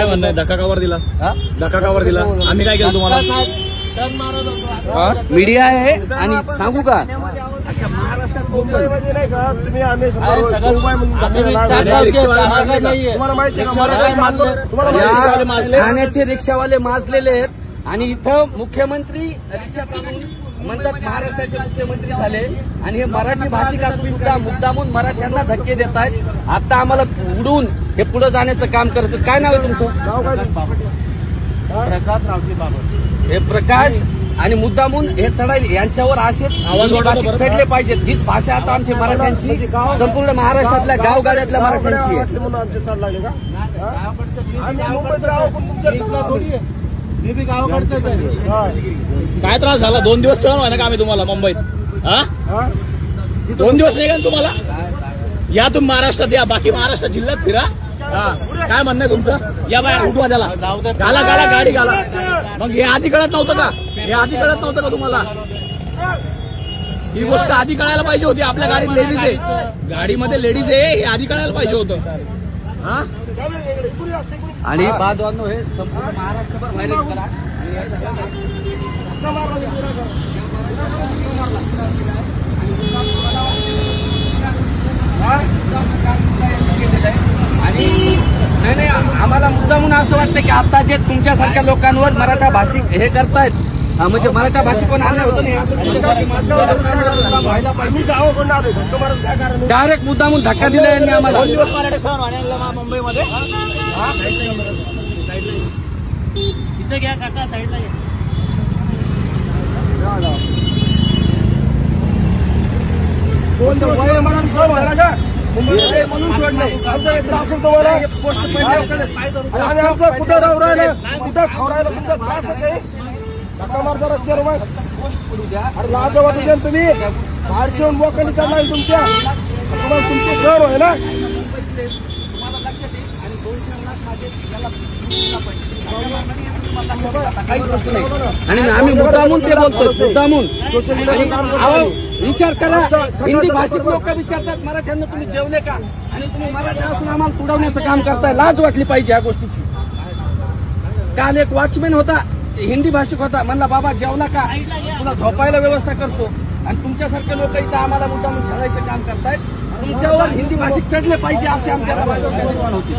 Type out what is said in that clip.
म्हणणं आहे? धक्का कावर दिला? धक्का कावर दिला? आम्ही काय केलं तुम्हाला? मीडिया आहे आणि सांगू का महाराष्ट्रात ठाण्याचे रिक्षावाले माजलेले आहेत आणि इथं मुख्यमंत्री रिक्षा चालवून म्हणतात महाराष्ट्राचे मुख्यमंत्री झाले आणि हे मराठी भाषिक असून सुद्धा मुद्दामून मराठ्यांना धक्के देत आहेत. आता आम्हाला उडून हे पुढे जाण्याचं काम करतात. काय नाव आहे तुमचं? प्रकाश रावजी बाबर. हे प्रकाश आणि मुद्दामून हे चढायला यांच्यावर असेच भाषिक फेडले पाहिजेत. हीच भाषा आता आमची मराठ्यांची संपूर्ण महाराष्ट्रातल्या गावगाड्यातल्या मराठ्यांची आहे. काय त्रास झाला? 2 दिवस सहन व्हाय ना का आम्ही तुम्हाला मुंबईत? 2 दिवस नाही का तुम्हाला? या तुम्ही महाराष्ट्रात या, बाकी महाराष्ट्र जिल्ह्यात फिरा. काय म्हणणं आहे तुमचं? या बाहेर उठवा त्याला, घाला घाला गाडी घाला. मग हे आधी कळत नव्हतं का? हे आधी कळत नव्हतं का तुम्हाला? ही गोष्ट आधी कळायला पाहिजे होती. आपल्या गाडीत लेडीज आहे, गाडीमध्ये लेडीज आहे, हे आधी कळायला पाहिजे होतं. आणि बांधवांनो हे संपूर्ण महाराष्ट्रभर व्हायरल करा. आणि नाही आम्हाला मुद्दामून असं वाटतं की आता जे तुमच्यासारख्या लोकांवर मराठा भाषिक हे करतायत म्हणजे मराठा भाषिक कोण आणलं होतं नाही असं व्हायला पाहिजे. डायरेक्ट मुद्दामून धक्का दिला यांनी आम्हाला. मुंबईमध्ये इथं घ्या काका, साईडला घ्या. म्हणून सोडलंय असेल तुम्हाला कुठं राहू राहिले, कुठं खवरायला तुमचा त्रास आहे. अरे लाज वाटू तुम्ही बाहेरचे येऊन मोकळी चालला तुमच्या तुम्हाला तुमचे सर आहे ना. काही गोष्ट नाही आणि आम्ही मुद्दामून ते बोलतोय. मुद्दामून विचार करा. हिंदी भाषिक लोक विचारतात मराठ्यांना तुम्ही जेवले का आणि तुम्ही मराठी असून आम्हाला तुडवण्याचं काम करताय. लाज वाटली पाहिजे या गोष्टीची. काल एक वॉचमॅन होता, हिंदी भाषिक होता, म्हणला बाबा जेवला का, तुला झोपायला व्यवस्था करतो. आणि तुमच्यासारखे लोक इथं आम्हाला मुद्दामून छळायचं काम करतायत. तुमच्यावर हिंदी भाषिक फेडले पाहिजे असे आमच्या निर्माण होते.